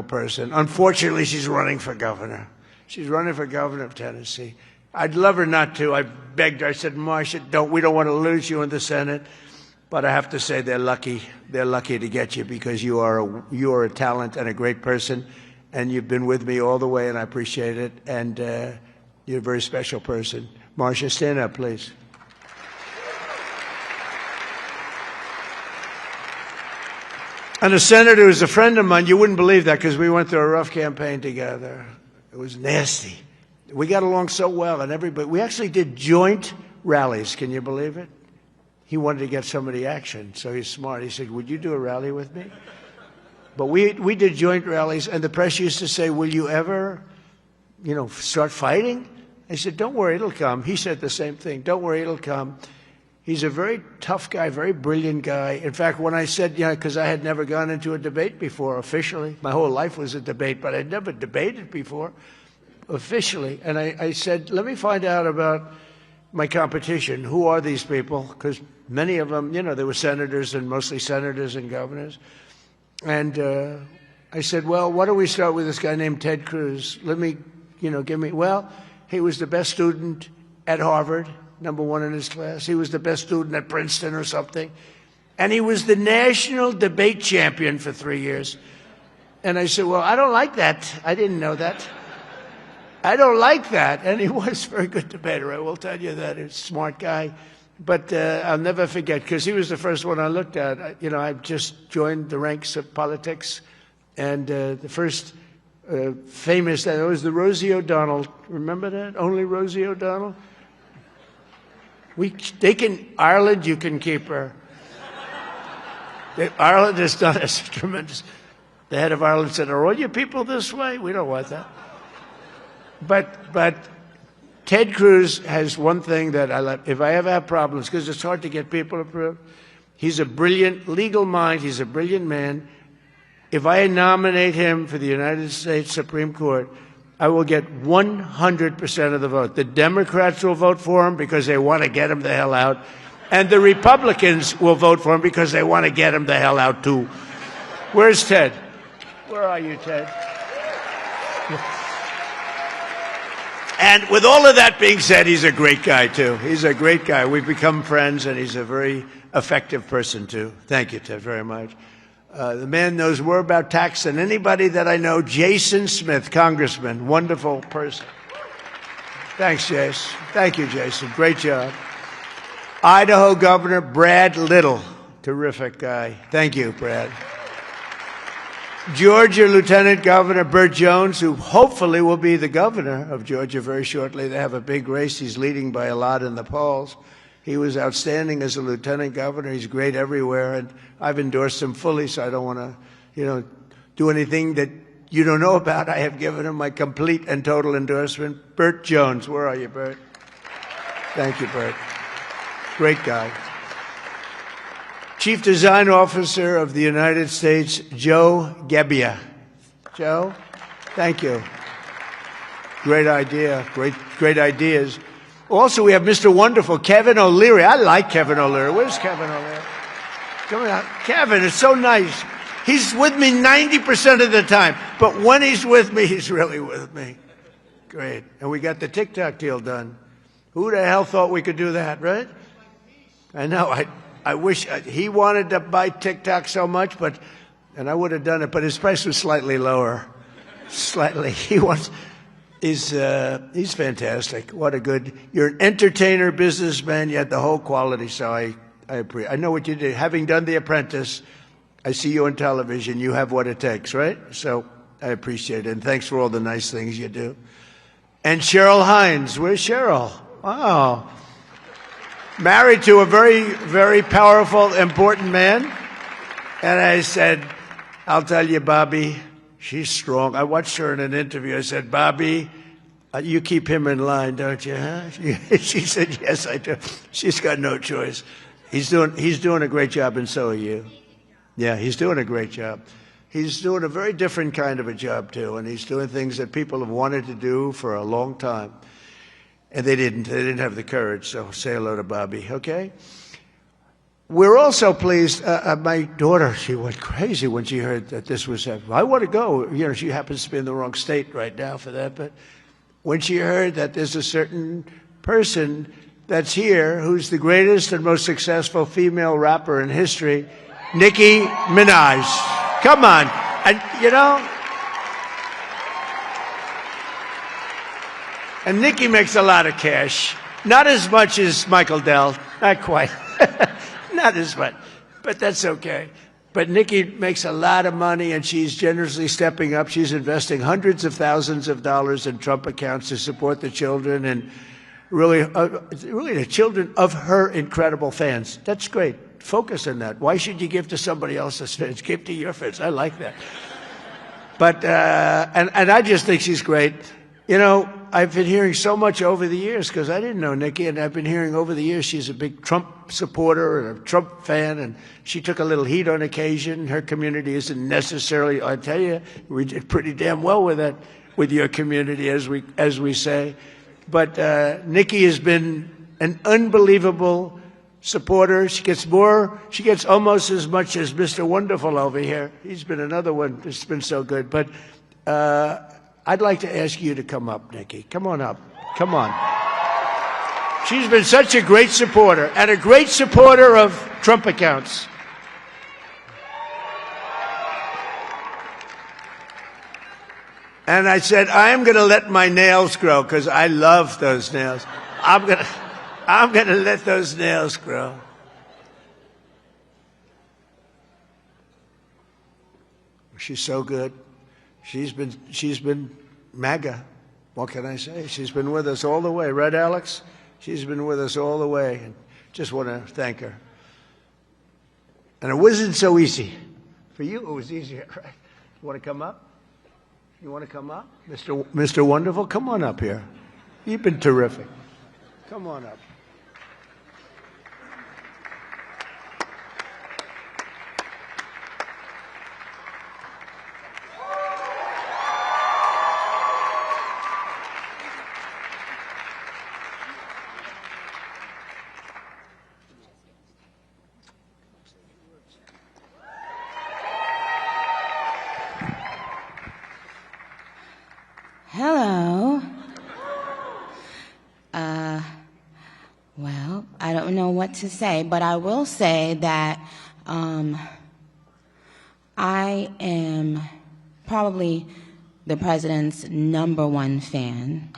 person. Unfortunately, she's running for governor. She's running for governor of Tennessee. I'd love her not to. I begged her. I said, Marcia, we don't want to lose you in the Senate. But I have to say they're lucky. They're lucky to get you because you are a talent and a great person. And you've been with me all the way, and I appreciate it. And you're a very special person. Marcia, stand up, please. And a senator who's a friend of mine, you wouldn't believe that because we went through a rough campaign together. It was nasty. We got along so well, and we actually did joint rallies. Can you believe it? He wanted to get some of the action, so he's smart. He said, would you do a rally with me? But we did joint rallies, and the press used to say, will you ever, start fighting? I said, don't worry, it'll come. He said the same thing. Don't worry, it'll come. He's a very tough guy, very brilliant guy. In fact, when I said, because I had never gone into a debate before officially. My whole life was a debate, but I'd never debated before officially. And I said, let me find out about my competition. Who are these people? Because many of them, they were senators and mostly senators and governors. And I said, well, why don't we start with this guy named Ted Cruz? Let me, he was the best student at Harvard. #1 in his class. He was the best student at Princeton or something. And he was the national debate champion for 3 years. And I said, well, I don't like that. I didn't know that. I don't like that. And he was a very good debater. I will tell you that. He's a smart guy. But I'll never forget, because he was the first one I looked at. I just joined the ranks of politics. And the first famous, that was the Rosie O'Donnell. Remember that? Only Rosie O'Donnell? Ireland, you can keep her. Ireland has done us tremendous. The head of Ireland said, are all you people this way? We don't want that. But Ted Cruz has one thing that I love. If I ever have problems, because it's hard to get people approved, he's a brilliant legal mind. He's a brilliant man. If I nominate him for the United States Supreme Court, I will get 100% of the vote. The Democrats will vote for him because they want to get him the hell out. And the Republicans will vote for him because they want to get him the hell out, too. Where's Ted? Where are you, Ted? And with all of that being said, he's a great guy, too. He's a great guy. We've become friends, and he's a very effective person, too. Thank you, Ted, very much. The man knows more about tax than anybody that I know. Jason Smith, congressman, wonderful person. Thanks, Jason. Thank you, Jason. Great job. Idaho Governor Brad Little, terrific guy. Thank you, Brad. Georgia Lieutenant Governor Burt Jones, who hopefully will be the governor of Georgia very shortly. They have a big race. He's leading by a lot in the polls. He was outstanding as a lieutenant governor. He's great everywhere, and I've endorsed him fully, so I don't want to, do anything that you don't know about. I have given him my complete and total endorsement. Burt Jones, where are you, Burt? Thank you, Burt. Great guy. Chief Design Officer of the United States, Joe Gebbia. Joe, thank you. Great idea. Great ideas. Also, we have Mr. Wonderful, Kevin O'Leary. I like Kevin O'Leary. Where's Kevin O'Leary? Come on. Kevin, it's so nice. He's with me 90% of the time. But when he's with me, he's really with me. Great. And we got the TikTok deal done. Who the hell thought we could do that, right? I know. I wish he wanted to buy TikTok so much, and I would have done it, but his price was slightly lower. Slightly. He's fantastic. You're an entertainer, businessman. You had the whole quality, so I appreciate. I know what you did. Having done The Apprentice, I see you on television. You have what it takes, right? So I appreciate it, and thanks for all the nice things you do. And Cheryl Hines. Where's Cheryl? Wow. Married to a very, very powerful, important man. And I said, I'll tell you, Bobby, she's strong. I watched her in an interview. I said, Bobby, you keep him in line, don't you? Huh? She said, yes, I do. She's got no choice. He's doing a great job, and so are you. Yeah, he's doing a great job. He's doing a very different kind of a job, too, and he's doing things that people have wanted to do for a long time. And they didn't have the courage, so say hello to Bobby, okay? We're also pleased. My daughter, she went crazy when she heard that this was happening. I want to go. You know, she happens to be in the wrong state right now for that. But when she heard that there's a certain person that's here who's the greatest and most successful female rapper in history, Nicki Minaj. Come on. And, you know, and Nicki makes a lot of cash. Not as much as Michael Dell. Not quite. Not as much. But that's okay. But Nicki makes a lot of money, and she's generously stepping up. She's investing hundreds of thousands of dollars in Trump accounts to support the children and really the children of her incredible fans. That's great. Focus on that. Why should you give to somebody else's fans? Give to your fans. I like that. But and I just think she's great. You know, I've been hearing so much over the years because I didn't know Nicki, and I've been hearing over the years she's a big Trump supporter and a Trump fan, and she took a little heat on occasion. Her community isn't necessarily. I tell you, we did pretty damn well with that, with your community, as we say. But Nicki has been an unbelievable supporter. She gets almost as much as Mr. Wonderful over here. He's been another one that's been so good. But I'd like to ask you to come up, Nicki. Come on up. Come on. She's been such a great supporter, and a great supporter of Trump accounts. And I said, I'm going to let my nails grow because I love those nails. I'm going to let those nails grow. She's so good. She's been MAGA. What can I say? She's been with us all the way. Right, Alex? She's been with us all the way. And just want to thank her. And it wasn't so easy. For you, it was easier, right? You want to come up? You want to come up? Mr. Wonderful, come on up here. You've been terrific. Come on up. Hello. Well, I don't know what to say, but I will say that I am probably the president's #1 fan.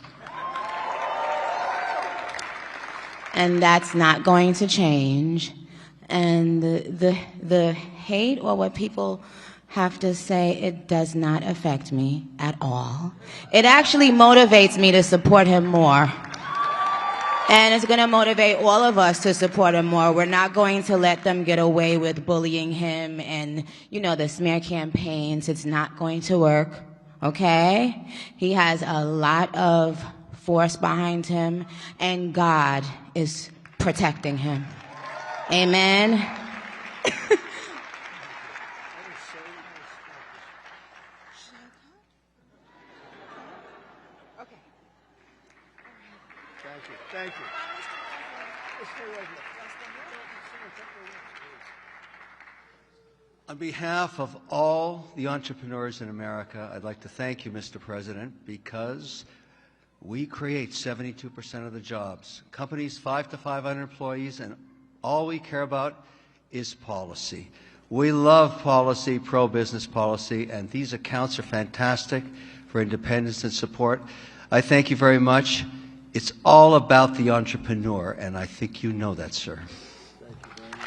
And that's not going to change. And the hate or what people have to say, it does not affect me at all. It actually motivates me to support him more. And it's going to motivate all of us to support him more. We're not going to let them get away with bullying him and, you know, the smear campaigns. It's not going to work, okay? He has a lot of force behind him, and God is protecting him. Amen. Thank you. On behalf of all the entrepreneurs in America, I'd like to thank you, Mr. President, because we create 72% of the jobs. Companies 5 to 500 employees, and all we care about is policy. We love policy, pro-business policy, and these accounts are fantastic for independence and support. I thank you very much. It's all about the entrepreneur, and I think you know that, sir. Thank you very much.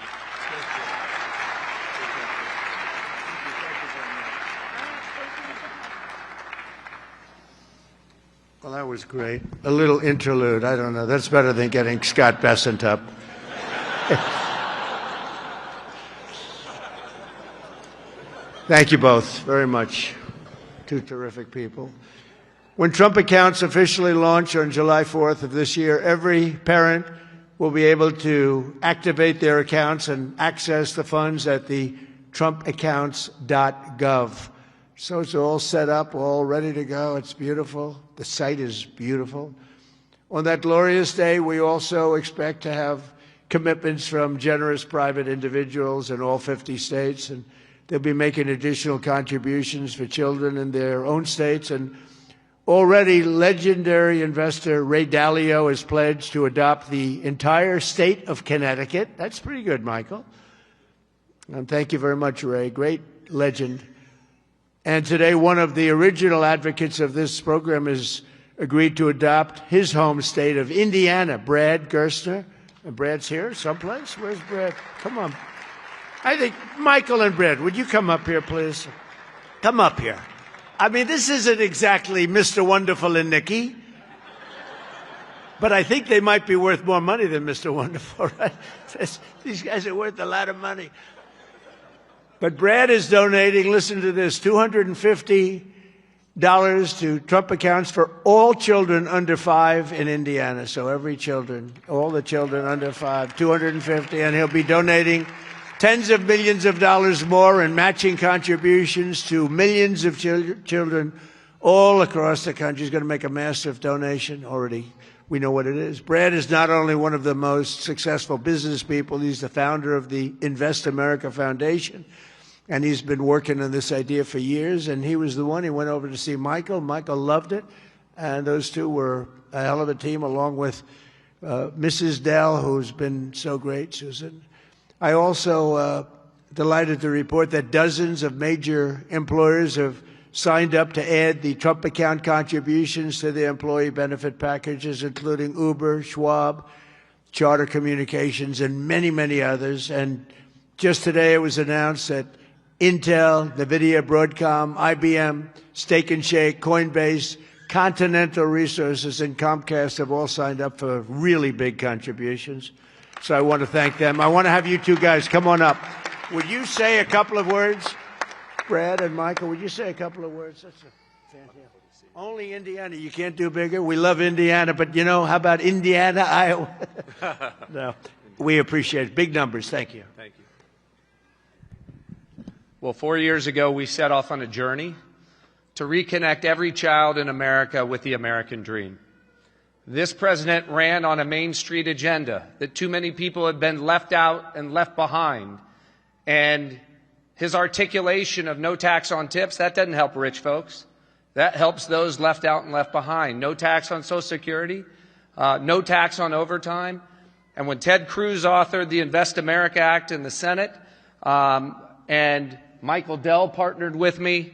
Well, that was great. A little interlude. I don't know. That's better than getting Scott Bessent up. Thank you both very much. Two terrific people. When Trump accounts officially launch on July 4th of this year, every parent will be able to activate their accounts and access the funds at the trumpaccounts.gov. So it's all set up, all ready to go. It's beautiful. The site is beautiful. On that glorious day, we also expect to have commitments from generous private individuals in all 50 states, and they'll be making additional contributions for children in their own states. And already legendary investor Ray Dalio has pledged to adopt the entire state of Connecticut. That's pretty good, Michael. And thank you very much, Ray. Great legend. And today, one of the original advocates of this program has agreed to adopt his home state of Indiana, Brad Gerstner. And Brad's here someplace? Where's Brad? Come on. I think Michael and Brad, would you come up here, please? Come up here. I mean, this isn't exactly Mr. Wonderful and Nicki, but I think they might be worth more money than Mr. Wonderful, right? These guys are worth a lot of money. But Brad is donating, listen to this, $250 to Trump accounts for all children under 5 in Indiana. So every children, all the children under 5, $250, and he'll be donating tens of millions of dollars more in matching contributions to millions of children all across the country. He's going to make a massive donation already. We know what it is. Brad is not only one of the most successful business people, he's the founder of the Invest America Foundation. And he's been working on this idea for years, and he was the one. He went over to see Michael. Michael loved it, and those two were a hell of a team, along with Mrs. Dell, who's been so great, Susan. I also delighted to report that dozens of major employers have signed up to add the Trump account contributions to their employee benefit packages, including Uber, Schwab, Charter Communications, and many, many others. And just today it was announced that Intel, NVIDIA, Broadcom, IBM, Steak and Shake, Coinbase, Continental Resources, and Comcast have all signed up for really big contributions. So I want to thank them. I want to have you two guys come on up. Would you say a couple of words? Brad and Michael, would you say a couple of words? That's a fantastic. Only Indiana. You can't do bigger. We love Indiana, but you know, how about Indiana, Iowa? No, we appreciate it. Big numbers. Thank you. Thank you. Well, 4 years ago, we set off on a journey to reconnect every child in America with the American dream. This president ran on a Main Street agenda that too many people have been left out and left behind. And his articulation of no tax on tips, that doesn't help rich folks. That helps those left out and left behind. No tax on Social Security, no tax on overtime. And when Ted Cruz authored the Invest America Act in the Senate, and Michael Dell partnered with me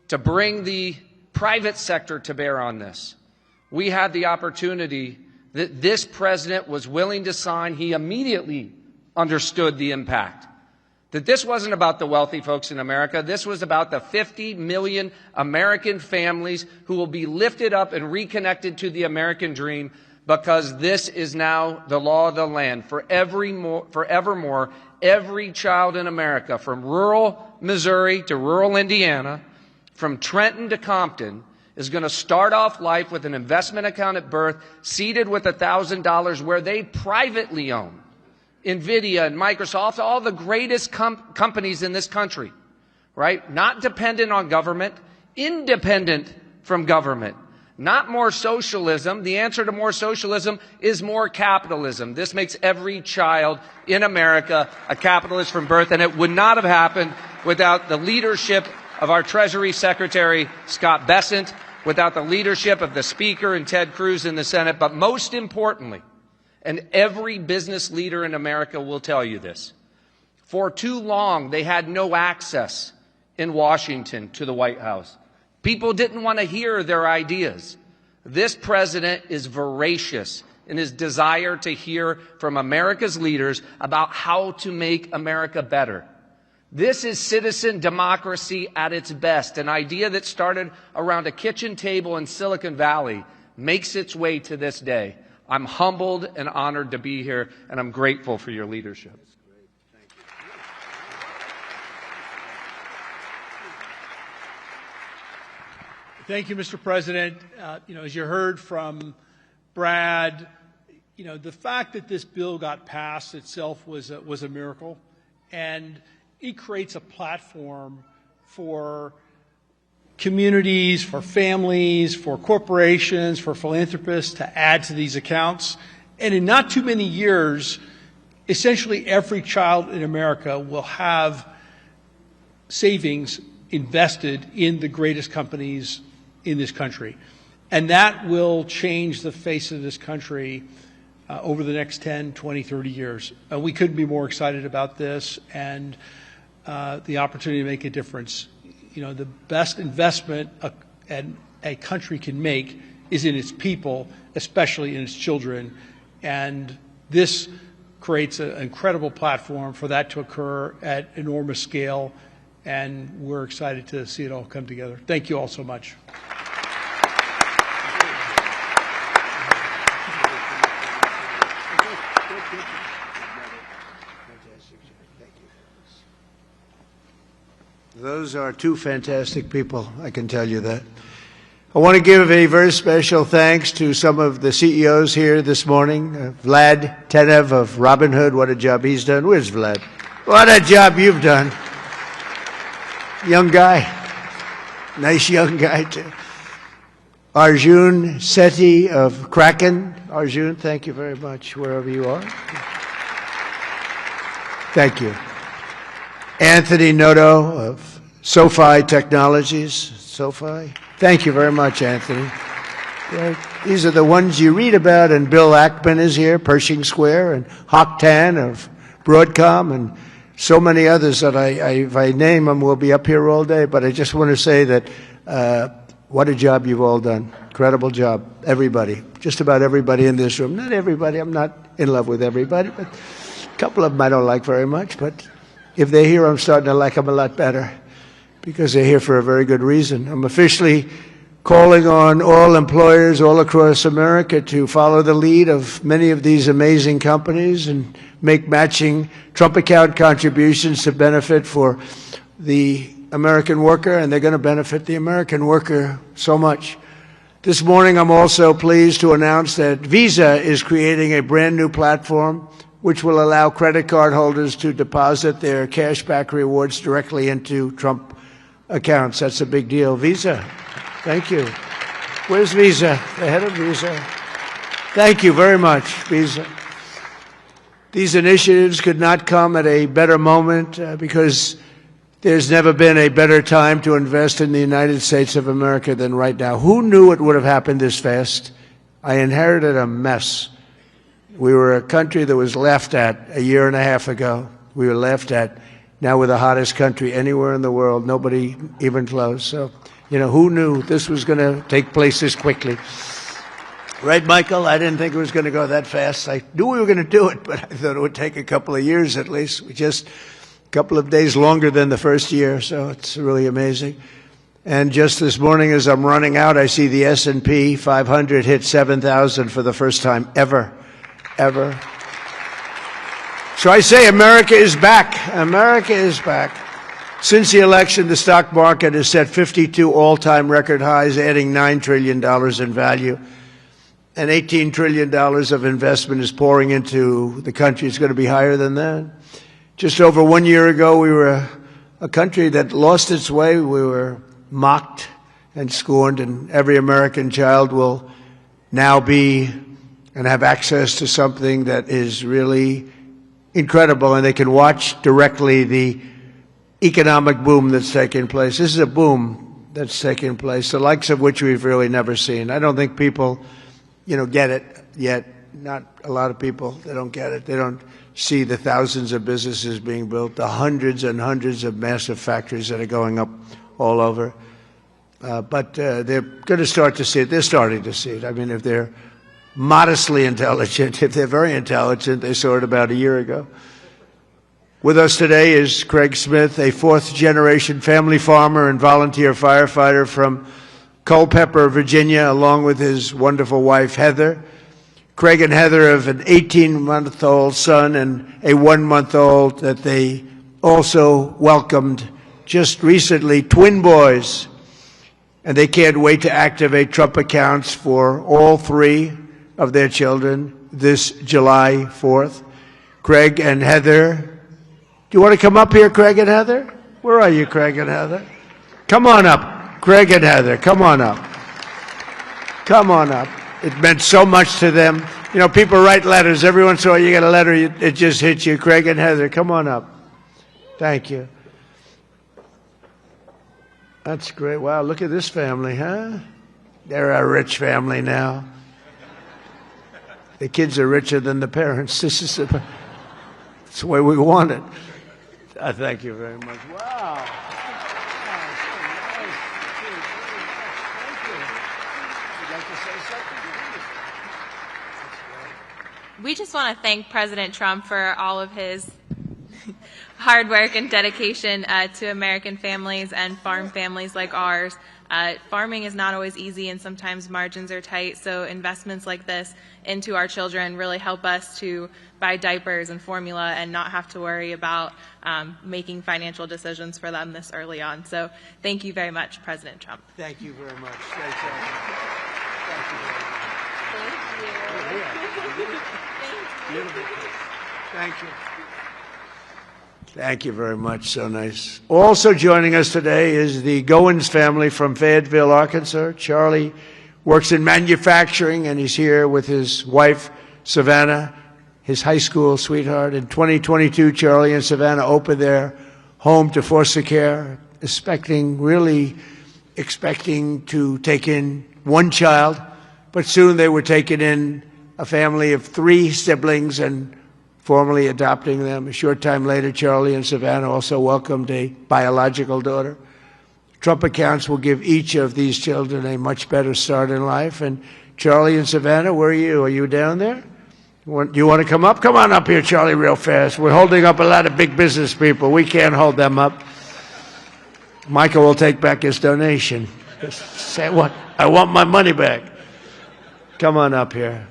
to bring the private sector to bear on this, we had the opportunity that this president was willing to sign. He immediately understood the impact. That this wasn't about the wealthy folks in America. This was about the 50 million American families who will be lifted up and reconnected to the American dream, because this is now the law of the land. Forevermore, every child in America, from rural Missouri to rural Indiana, from Trenton to Compton, is going to start off life with an investment account at birth, seeded with $1,000, where they privately own NVIDIA and Microsoft, all the greatest companies in this country, right? Not dependent on government, independent from government. Not more socialism. The answer to more socialism is more capitalism. This makes every child in America a capitalist from birth, and it would not have happened without the leadership of our Treasury Secretary, Scott Bessent, without the leadership of the Speaker and Ted Cruz in the Senate, but most importantly, and every business leader in America will tell you this, for too long they had no access in Washington to the White House. People didn't want to hear their ideas. This president is voracious in his desire to hear from America's leaders about how to make America better. This is citizen democracy at its best. An idea that started around a kitchen table in Silicon Valley makes its way to this day. I'm humbled and honored to be here, and I'm grateful for your leadership. Thank you, Mr. President. As you heard from Brad, the fact that this bill got passed itself was a miracle, and it creates a platform for communities, for families, for corporations, for philanthropists to add to these accounts. And in not too many years, essentially every child in America will have savings invested in the greatest companies in this country. And that will change the face of this country over the next 10, 20, 30 years. We couldn't be more excited about this and the opportunity to make a difference. You know, the best investment a country can make is in its people, especially in its children. And this creates an incredible platform for that to occur at enormous scale. And we're excited to see it all come together. Thank you all so much. Those are two fantastic people, I can tell you that. I want to give a very special thanks to some of the CEOs here this morning. Vlad Tenev of Robinhood, what a job he's done. Where's Vlad? What a job you've done. Young guy. Nice young guy, too. Arjun Sethi of Kraken. Arjun, thank you very much, wherever you are. Thank you. Anthony Noto of SoFi Technologies. SoFi. Thank you very much, Anthony. These are the ones you read about, and Bill Ackman is here, Pershing Square, and Hock Tan of Broadcom, and so many others that if I name them, we'll be up here all day. But I just want to say that what a job you've all done. Incredible job. Everybody. Just about everybody in this room. Not everybody. I'm not in love with everybody, but a couple of them I don't like very much. But if they're here, I'm starting to like them a lot better because they're here for a very good reason. I'm officially calling on all employers all across America to follow the lead of many of these amazing companies and make matching Trump account contributions to benefit for the American worker, and they're going to benefit the American worker so much. This morning, I'm also pleased to announce that Visa is creating a brand new platform which will allow credit card holders to deposit their cashback rewards directly into Trump accounts. That's a big deal. Visa, thank you. Where's Visa? The head of Visa. Thank you very much, Visa. These initiatives could not come at a better moment because there's never been a better time to invest in the United States of America than right now. Who knew it would have happened this fast? I inherited a mess. We were a country that was laughed at a year and a half ago. We were laughed at. Now we're the hottest country anywhere in the world. Nobody even close. So, you know, who knew this was going to take place this quickly? Right, Michael? I didn't think it was going to go that fast. I knew we were going to do it, but I thought it would take a couple of years at least. We just a couple of days longer than the first year, so it's really amazing. And just this morning as I'm running out, I see the S&P 500 hit 7,000 for the first time ever. So I say America is back. America is back. Since the election, the stock market has set 52 all-time record highs, adding $9 trillion in value. And $18 trillion of investment is pouring into the country. It's going to be higher than that. Just over 1 year ago, we were a country that lost its way. We were mocked and scorned, and every American child will now be and have access to something that is really incredible, and they can watch directly the economic boom that's taking place. This is a boom that's taking place, the likes of which we've really never seen. I don't think people, get it yet. Not a lot of people. They don't get it. They don't see the thousands of businesses being built, the hundreds and hundreds of massive factories that are going up all over. But they're going to start to see it. They're starting to see it. I mean, if they're modestly intelligent, if they're very intelligent, they saw it about a year ago. With us today is Craig Smith, a fourth-generation family farmer and volunteer firefighter from Culpeper, Virginia, along with his wonderful wife, Heather. Craig and Heather have an 18-month-old son and a 1-month-old that they also welcomed just recently, twin boys. And they can't wait to activate Trump accounts for all three of their children this July 4th. Craig and Heather, do you want to come up here, Craig and Heather? Where are you, Craig and Heather? Come on up. Craig and Heather, come on up. Come on up. It meant so much to them. You know, people write letters. Every once in a while you get a letter, it just hits you. Craig and Heather, come on up. Thank you. That's great. Wow, look at this family, huh? They're a rich family now. The kids are richer than the parents. That's the way we want it. Thank you very much. Wow. We just want to thank President Trump for all of his hard work and dedication to American families and farm families like ours. Farming is not always easy, and sometimes margins are tight, so investments like this into our children really help us to buy diapers and formula and not have to worry about making financial decisions for them this early on. So thank you very much, President Trump. Thank you very much. Thank you very much. Thank you. Thank you very much. So nice. Also joining us today is the Goins family from Fayetteville, Arkansas. Charlie works in manufacturing, and he's here with his wife, Savannah, his high school sweetheart. In 2022, Charlie and Savannah opened their home to foster care, really expecting to take in one child, but soon they were taking in a family of 3 siblings and formally adopting them. A short time later, Charlie and Savannah also welcomed a biological daughter. Trump accounts will give each of these children a much better start in life. And Charlie and Savannah, where are you? Are you down there? You want to come up? Come on up here, Charlie, real fast. We're holding up a lot of big business people. We can't hold them up. Michael will take back his donation. Say what? I want my money back. Come on up here.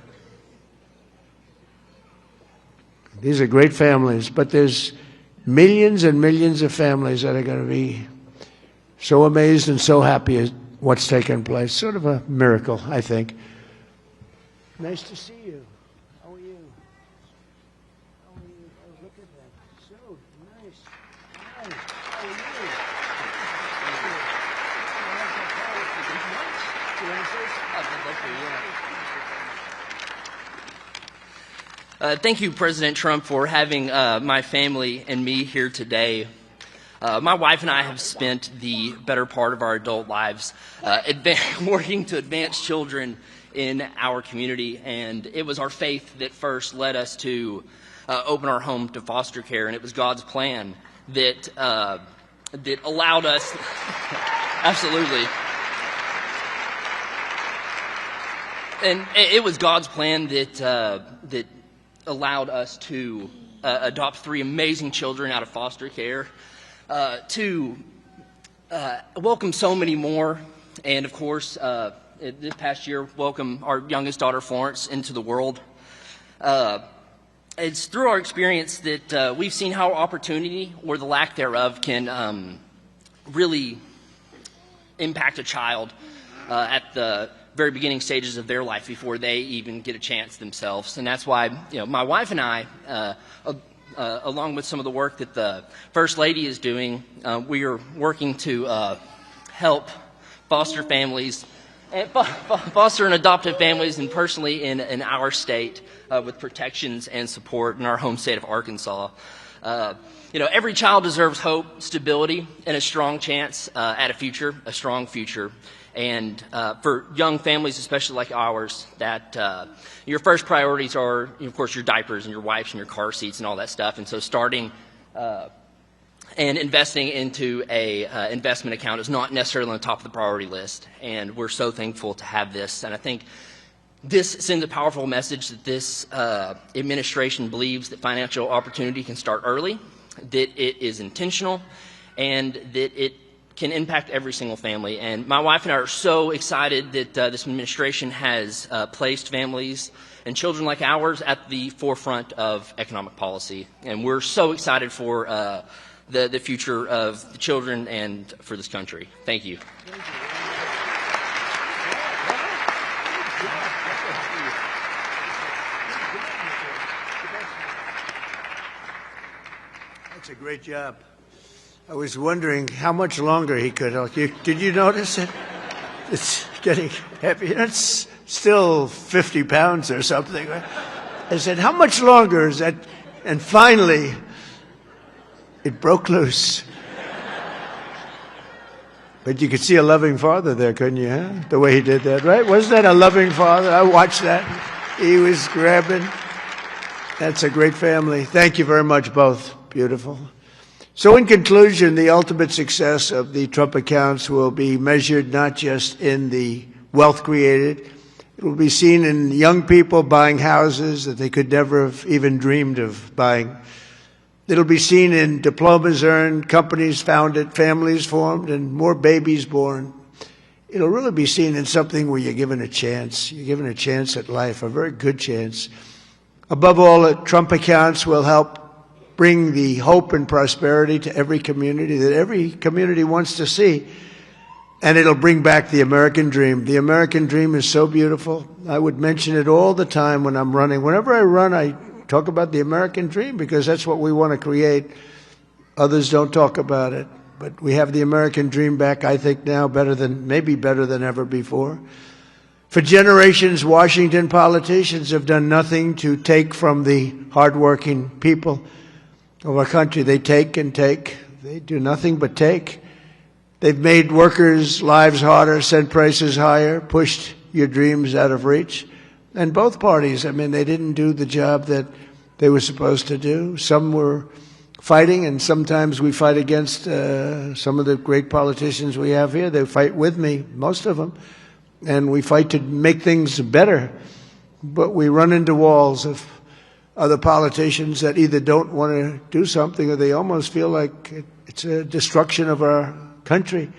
These are great families, but there's millions and millions of families that are going to be so amazed and so happy at what's taken place. Sort of a miracle, I think. Nice to see you. How are you? How are you? Oh, look at that. So nice. Nice. How are you? Thank you, President Trump, for having my family and me here today. My wife and I have spent the better part of our adult lives working to advance children in our community, and it was our faith that first led us to open our home to foster care, and it was God's plan that allowed us absolutely. And it was God's plan that allowed us to adopt 3 amazing children out of foster care, to welcome so many more, and of course, this past year, welcome our youngest daughter, Florence, into the world. It's through our experience that we've seen how opportunity, or the lack thereof, can really impact a child at the very beginning stages of their life before they even get a chance themselves. And that's why, my wife and I, along with some of the work that the First Lady is doing, we are working to help foster families, foster and adoptive families, and personally in our state with protections and support in our home state of Arkansas. Every child deserves hope, stability, and a strong chance at a strong future. And for young families, especially like ours, that your first priorities are, of course, your diapers and your wipes and your car seats and all that stuff. And so starting and investing into a investment account is not necessarily on the top of the priority list. And we're so thankful to have this. And I think this sends a powerful message that this administration believes that financial opportunity can start early, that it is intentional, and that it can impact every single family. And my wife and I are so excited that this administration has placed families and children like ours at the forefront of economic policy. And we're so excited for the future of the children and for this country. Thank you. That's a great job. I was wondering how much longer he could hold. Did you notice it? It's getting heavy. still 50 pounds or something. I said, how much longer is that? And finally, it broke loose. But you could see a loving father there, couldn't you, huh? The way he did that, right? Wasn't that a loving father? I watched that. He was grabbing. That's a great family. Thank you very much, both. Beautiful. So in conclusion, the ultimate success of the Trump accounts will be measured not just in the wealth created. It will be seen in young people buying houses that they could never have even dreamed of buying. It'll be seen in diplomas earned, companies founded, families formed, and more babies born. It'll really be seen in something where you're given a chance. You're given a chance at life, a very good chance. Above all, the Trump accounts will help bring the hope and prosperity to every community that every community wants to see. And it'll bring back the American dream. The American dream is so beautiful. I would mention it all the time when I'm running. Whenever I run, I talk about the American dream because that's what we want to create. Others don't talk about it. But we have the American dream back, I think, now maybe better than ever before. For generations, Washington politicians have done nothing to take from the hardworking people of our country. They take and take. They do nothing but take. They've made workers' lives harder, sent prices higher, pushed your dreams out of reach. And both parties, I mean, they didn't do the job that they were supposed to do. Some were fighting, and sometimes we fight against some of the great politicians we have here. They fight with me, most of them, and we fight to make things better. But we run into walls of other politicians that either don't want to do something or they almost feel like it's a destruction of our country.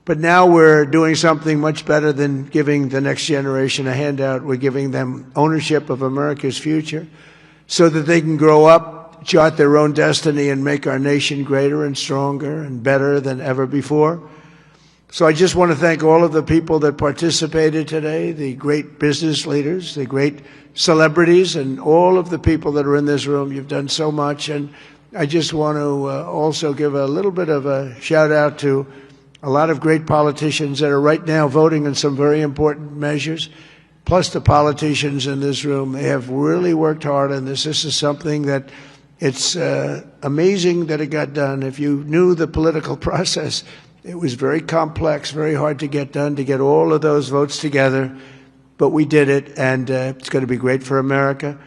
But now we're doing something much better than giving the next generation a handout. We're giving them ownership of America's future so that they can grow up, chart their own destiny, and make our nation greater and stronger and better than ever before. So I just want to thank all of the people that participated today, the great business leaders, the great celebrities, and all of the people that are in this room. You've done so much. And I just want to also give a little bit of a shout out to a lot of great politicians that are right now voting on some very important measures, plus the politicians in this room. They have really worked hard on this. This is something that it's amazing that it got done. If you knew the political process, it was very complex, very hard to get done, to get all of those votes together. But we did it, and it's going to be great for America.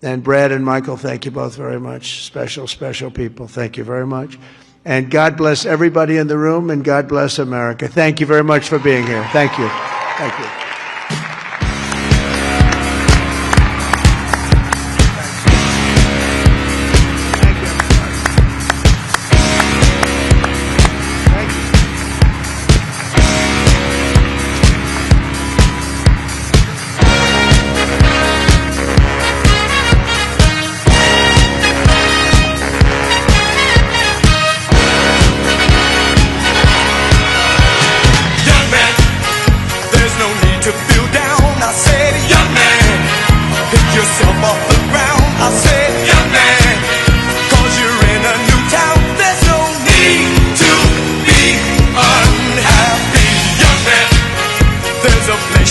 And Brad and Michael, thank you both very much. Special, special people. Thank you very much. And God bless everybody in the room, and God bless America. Thank you very much for being here. Thank you. Thank you.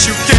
You